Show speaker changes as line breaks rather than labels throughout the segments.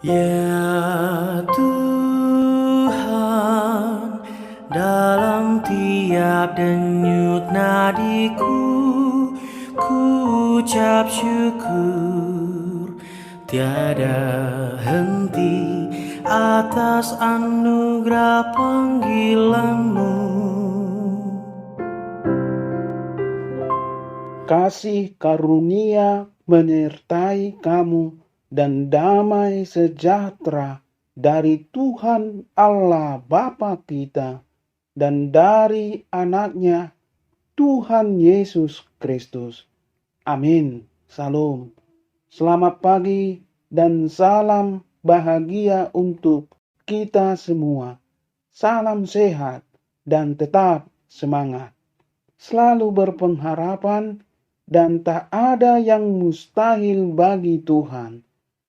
Ya Tuhan, dalam tiap denyut nadiku, ku ucap syukur tiada henti atas anugerah panggilan-Mu.
Kasih karunia menyertai kamu dan damai sejahtera dari Tuhan Allah Bapa kita dan dari anaknya Tuhan Yesus Kristus. Amin. Salam. Selamat pagi dan salam bahagia untuk kita semua. Salam sehat dan tetap semangat. Selalu berpengharapan dan tak ada yang mustahil bagi Tuhan.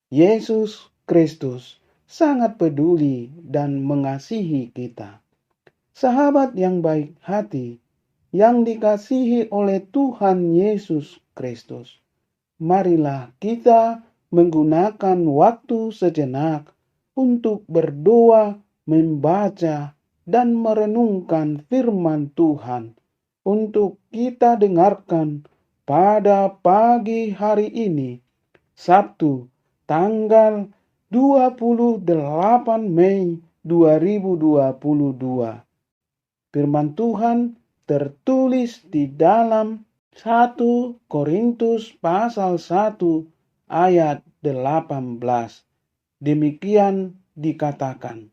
Yesus Kristus sangat peduli dan mengasihi kita. Sahabat yang baik hati, yang dikasihi oleh Tuhan Yesus Kristus, marilah kita menggunakan waktu sejenak untuk berdoa, membaca, dan merenungkan firman Tuhan untuk kita dengarkan pada pagi hari ini, Sabtu, tanggal 28 Mei 2022. Firman Tuhan tertulis di dalam 1 Korintus pasal 1 ayat 18. Demikian dikatakan,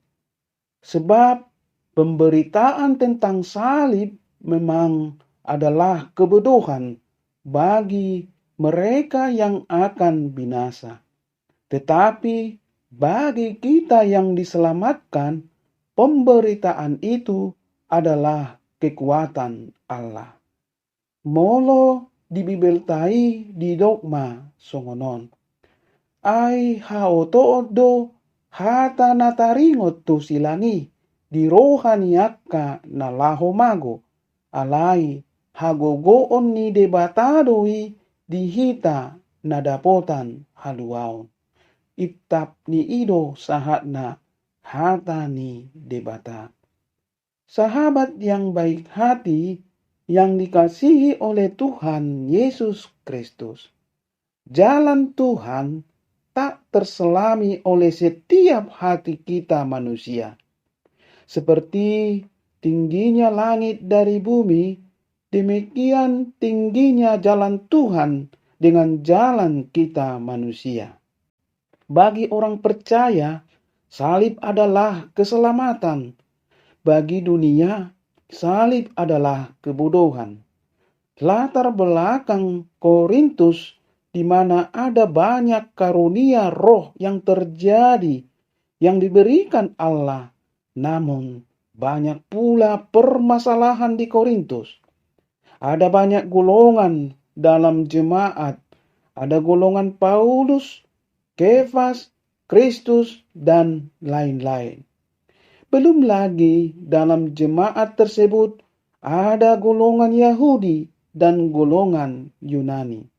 sebab pemberitaan tentang salib memang adalah kebodohan bagi mereka yang akan binasa. Tetapi bagi kita yang diselamatkan, pemberitaan itu adalah kekuatan Allah. Molo dibibeltai di dogma songonon. Ai haotodo hata nataringot tu silangi di rohaniaka na laho mago. Alai hagogoon ni debatadoi di hita na dapotan haluaon. Itap ni ido sahatna hata ni debata. Sahabat yang baik hati yang dikasihi oleh Tuhan Yesus Kristus. Jalan Tuhan tak terselami oleh setiap hati kita manusia. Seperti tingginya langit dari bumi, demikian tingginya jalan Tuhan dengan jalan kita manusia. Bagi orang percaya, salib adalah keselamatan. Bagi dunia, salib adalah kebodohan. Latar belakang Korintus di mana ada banyak karunia roh yang terjadi, yang diberikan Allah. Namun, banyak pula permasalahan di Korintus. Ada banyak golongan dalam jemaat. Ada golongan Paulus, Kefas, Kristus, dan lain-lain. Belum lagi dalam jemaat tersebut ada golongan Yahudi dan golongan Yunani.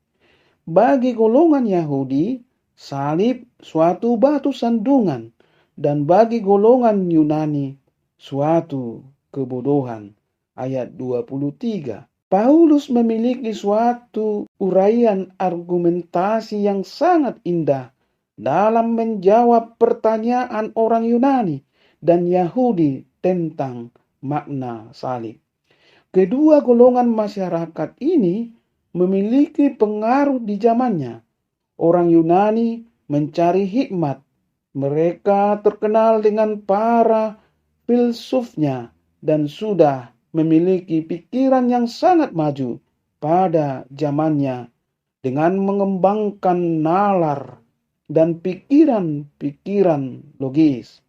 Bagi golongan Yahudi, salib suatu batu sandungan, dan bagi golongan Yunani, suatu kebodohan. Ayat 23. Paulus memiliki suatu uraian argumentasi yang sangat indah dalam menjawab pertanyaan orang Yunani dan Yahudi tentang makna salib. Kedua golongan masyarakat ini memiliki pengaruh di zamannya. Orang Yunani mencari hikmat. Mereka terkenal dengan para filsufnya dan sudah memiliki pikiran yang sangat maju pada zamannya dengan mengembangkan nalar dan pikiran-pikiran logis.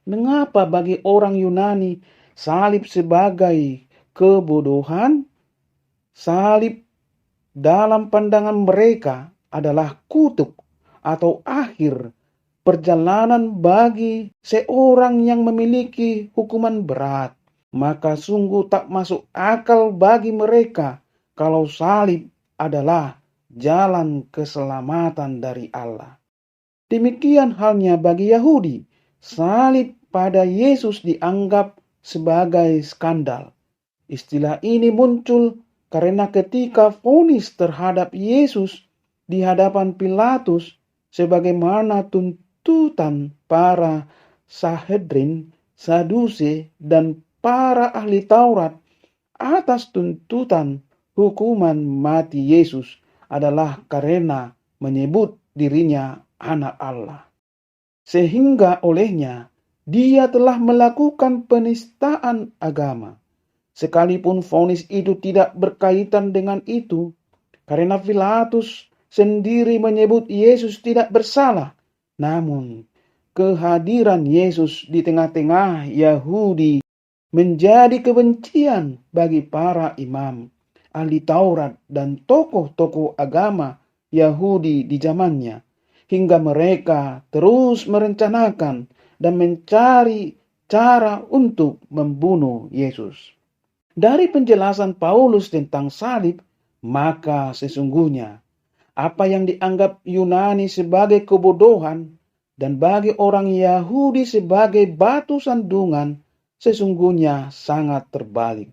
Mengapa bagi orang Yunani salib sebagai kebodohan? Salib dalam pandangan mereka adalah kutuk atau akhir perjalanan bagi seorang yang memiliki hukuman berat. Maka sungguh tak masuk akal bagi mereka kalau salib adalah jalan keselamatan dari Allah. Demikian halnya bagi Yahudi. Salib pada Yesus dianggap sebagai skandal. Istilah ini muncul karena ketika vonis terhadap Yesus di hadapan Pilatus sebagaimana tuntutan para Sanhedrin, Sadusi, dan para ahli Taurat atas tuntutan hukuman mati Yesus adalah karena menyebut dirinya anak Allah. Sehingga olehnya dia telah melakukan penistaan agama. Sekalipun vonis itu tidak berkaitan dengan itu, karena Pilatus sendiri menyebut Yesus tidak bersalah. Namun, kehadiran Yesus di tengah-tengah Yahudi menjadi kebencian bagi para imam, ahli Taurat, dan tokoh-tokoh agama Yahudi di zamannya, hingga mereka terus merencanakan dan mencari cara untuk membunuh Yesus. Dari penjelasan Paulus tentang salib, maka sesungguhnya apa yang dianggap Yunani sebagai kebodohan dan bagi orang Yahudi sebagai batu sandungan sesungguhnya sangat terbalik.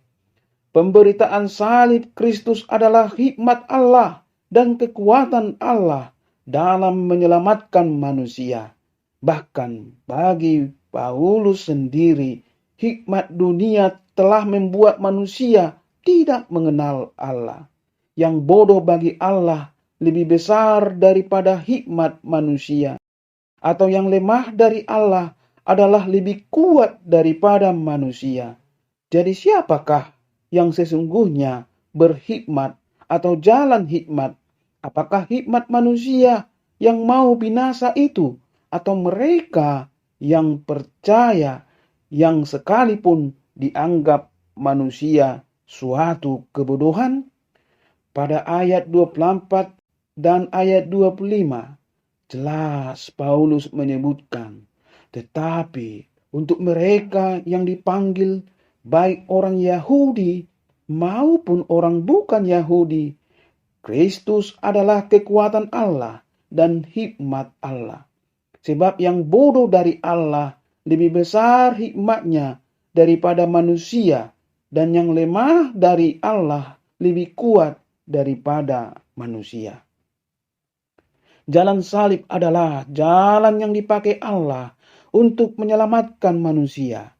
Pemberitaan salib Kristus adalah hikmat Allah dan kekuatan Allah dalam menyelamatkan manusia. Bahkan bagi Paulus sendiri, hikmat dunia telah membuat manusia tidak mengenal Allah. Yang bodoh bagi Allah lebih besar daripada hikmat manusia. Atau yang lemah dari Allah adalah lebih kuat daripada manusia. Jadi siapakah yang sesungguhnya berhikmat atau jalan hikmat? Apakah hikmat manusia yang mau binasa itu, atau mereka yang percaya yang sekalipun dianggap manusia suatu kebodohan? Pada ayat 24 dan ayat 25 jelas Paulus menyebutkan, tetapi untuk mereka yang dipanggil, baik orang Yahudi maupun orang bukan Yahudi, Kristus adalah kekuatan Allah dan hikmat Allah. Sebab yang bodoh dari Allah lebih besar hikmatnya daripada manusia, dan yang lemah dari Allah lebih kuat daripada manusia. Jalan salib adalah jalan yang dipakai Allah untuk menyelamatkan manusia.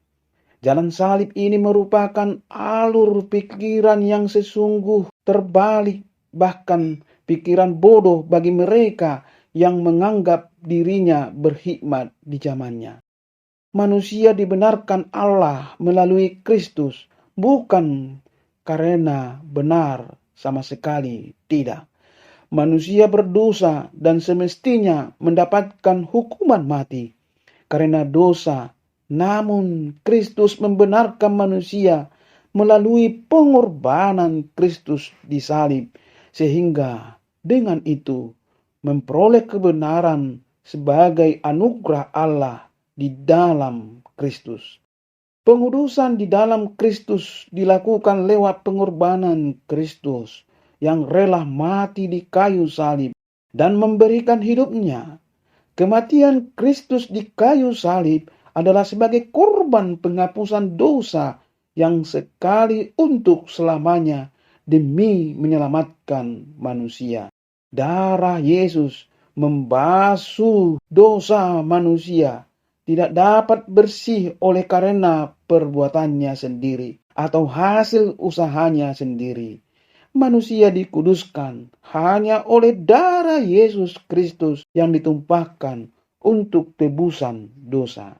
Jalan salib ini merupakan alur pikiran yang sesungguh terbalik, bahkan pikiran bodoh bagi mereka yang menganggap dirinya berhikmat di zamannya. Manusia dibenarkan Allah melalui Kristus, bukan karena benar sama sekali, tidak. Manusia berdosa dan semestinya mendapatkan hukuman mati karena dosa. Namun Kristus membenarkan manusia melalui pengorbanan Kristus di salib, sehingga dengan itu memperoleh kebenaran sebagai anugerah Allah di dalam Kristus. Pengudusan di dalam Kristus dilakukan lewat pengorbanan Kristus yang rela mati di kayu salib dan memberikan hidupnya. Kematian Kristus di kayu salib adalah sebagai korban penghapusan dosa yang sekali untuk selamanya demi menyelamatkan manusia. Darah Yesus membasuh dosa manusia, tidak dapat bersih oleh karena perbuatannya sendiri atau hasil usahanya sendiri. Manusia dikuduskan hanya oleh darah Yesus Kristus yang ditumpahkan untuk tebusan dosa.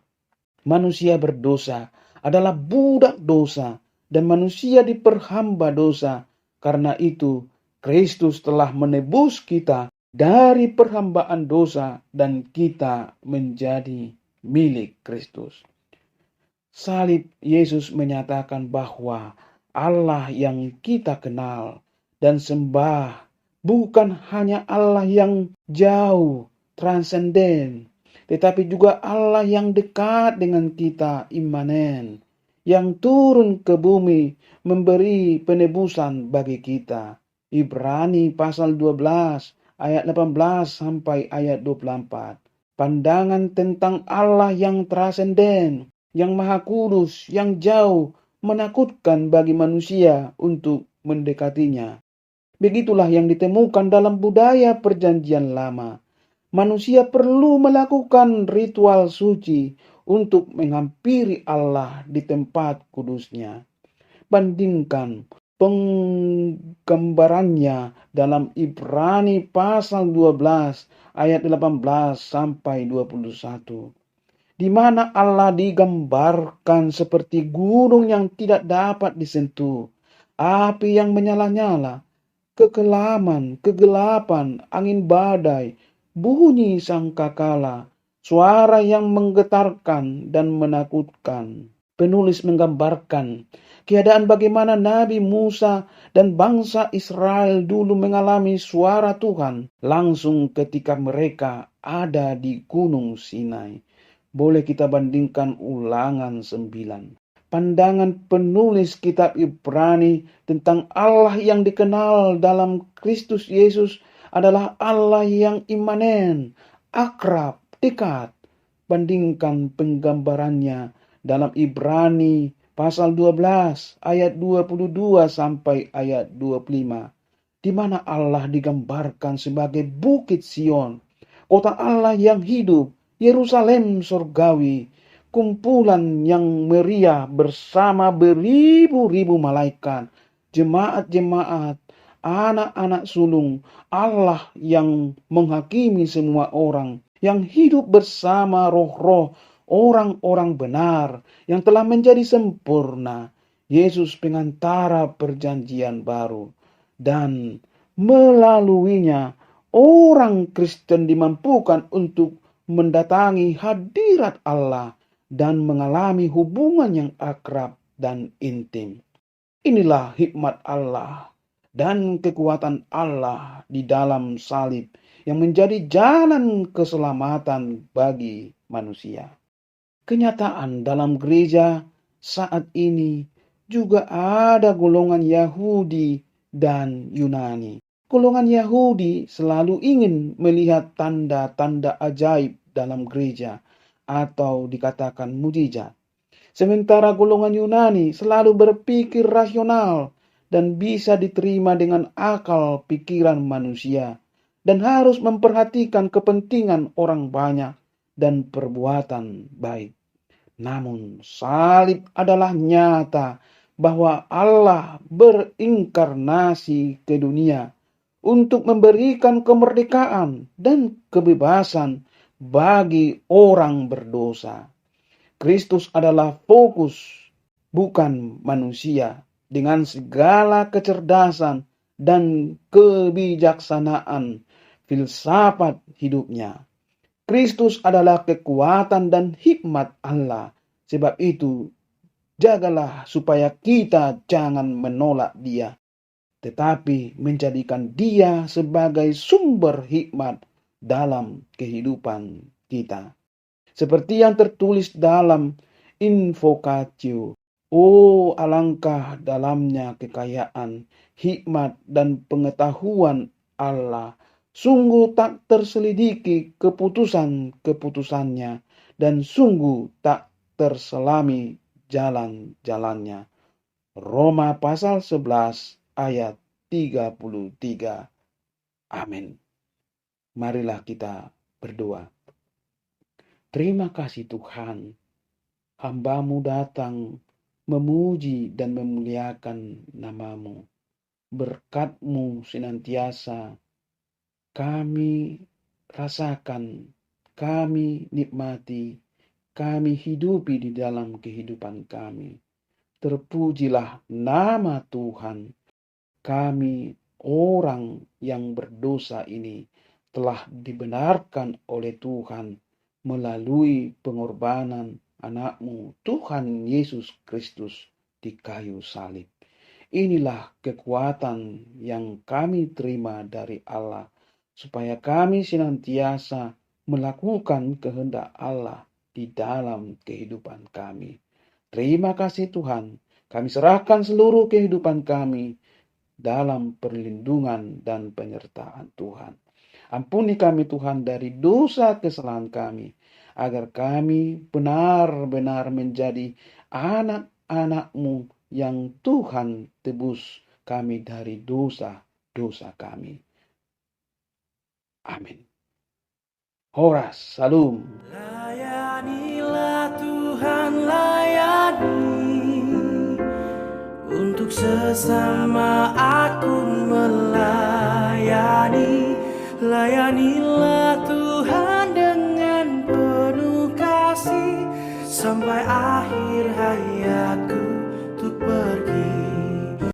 Manusia berdosa adalah budak dosa dan manusia diperhamba dosa. Karena itu Kristus telah menebus kita dari perhambaan dosa dan kita menjadi milik Kristus. Salib Yesus menyatakan bahwa Allah yang kita kenal dan sembah bukan hanya Allah yang jauh, transenden, tetapi juga Allah yang dekat dengan kita, imanen, yang turun ke bumi memberi penebusan bagi kita. Ibrani pasal 12 ayat 18 sampai ayat 24. Pandangan tentang Allah yang transenden, yang maha kudus, yang jauh, menakutkan bagi manusia untuk mendekatinya. Begitulah yang ditemukan dalam budaya Perjanjian Lama. Manusia perlu melakukan ritual suci untuk menghampiri Allah di tempat kudusnya. Bandingkan penggambarannya dalam Ibrani pasal 12 ayat 18 sampai 21, di mana Allah digambarkan seperti gunung yang tidak dapat disentuh, api yang menyala-nyala, kegelapan, angin badai, bunyi sangkakala, suara yang menggetarkan dan menakutkan. Penulis menggambarkan keadaan bagaimana Nabi Musa dan bangsa Israel dulu mengalami suara Tuhan langsung ketika mereka ada di Gunung Sinai. Boleh kita bandingkan Ulangan 9. Pandangan penulis kitab Ibrani tentang Allah yang dikenal dalam Kristus Yesus adalah Allah yang imanen, akrab, dekat. Bandingkan penggambarannya dalam Ibrani pasal 12 ayat 22 sampai ayat 25, di mana Allah digambarkan sebagai Bukit Sion, kota Allah yang hidup, Yerusalem surgawi, kumpulan yang meriah bersama beribu-ribu malaikat, jemaat-jemaat, anak-anak sulung, Allah yang menghakimi semua orang, yang hidup bersama roh-roh orang-orang benar yang telah menjadi sempurna, Yesus pengantara perjanjian baru, dan melaluinya orang Kristen dimampukan untuk mendatangi hadirat Allah dan mengalami hubungan yang akrab dan intim. Inilah hikmat Allah dan kekuatan Allah di dalam salib yang menjadi jalan keselamatan bagi manusia. Kenyataan dalam gereja saat ini juga ada golongan Yahudi dan Yunani. Golongan Yahudi selalu ingin melihat tanda-tanda ajaib dalam gereja atau dikatakan mujizat. Sementara golongan Yunani selalu berpikir rasional dan bisa diterima dengan akal pikiran manusia dan harus memperhatikan kepentingan orang banyak dan perbuatan baik. Namun salib adalah nyata bahwa Allah berinkarnasi ke dunia untuk memberikan kemerdekaan dan kebebasan bagi orang berdosa. Kristus adalah fokus, bukan manusia, dengan segala kecerdasan dan kebijaksanaan filsafat hidupnya. Kristus adalah kekuatan dan hikmat Allah. Sebab itu, jagalah supaya kita jangan menolak Dia, tetapi menjadikan Dia sebagai sumber hikmat dalam kehidupan kita. Seperti yang tertulis dalam Invocatio, oh alangkah dalamnya kekayaan, hikmat dan pengetahuan Allah. Sungguh tak terselidiki keputusan-keputusannya dan sungguh tak terselami jalan-jalannya. Roma pasal 11 ayat 33. Amin. Marilah kita berdoa. Terima kasih Tuhan, hamba-Mu datang memuji dan memuliakan nama-Mu. Berkat-Mu senantiasa kami rasakan, kami nikmati, kami hidupi di dalam kehidupan kami. Terpujilah nama Tuhan. Kami orang yang berdosa ini telah dibenarkan oleh Tuhan melalui pengorbanan anak-Mu, Tuhan Yesus Kristus di kayu salib. Inilah kekuatan yang kami terima dari Allah, supaya kami senantiasa melakukan kehendak Allah di dalam kehidupan kami. Terima kasih Tuhan, kami serahkan seluruh kehidupan kami dalam perlindungan dan penyertaan Tuhan. Ampuni kami Tuhan dari dosa kesalahan kami, agar kami benar-benar menjadi anak-anak-Mu yang Tuhan tebus kami dari dosa-dosa kami. Amin. Horas, Salum.
Layanilah Tuhan, layani, untuk sesama aku melayani. Layanilah Tuhan dengan penuh kasih, sampai akhir hayatku untuk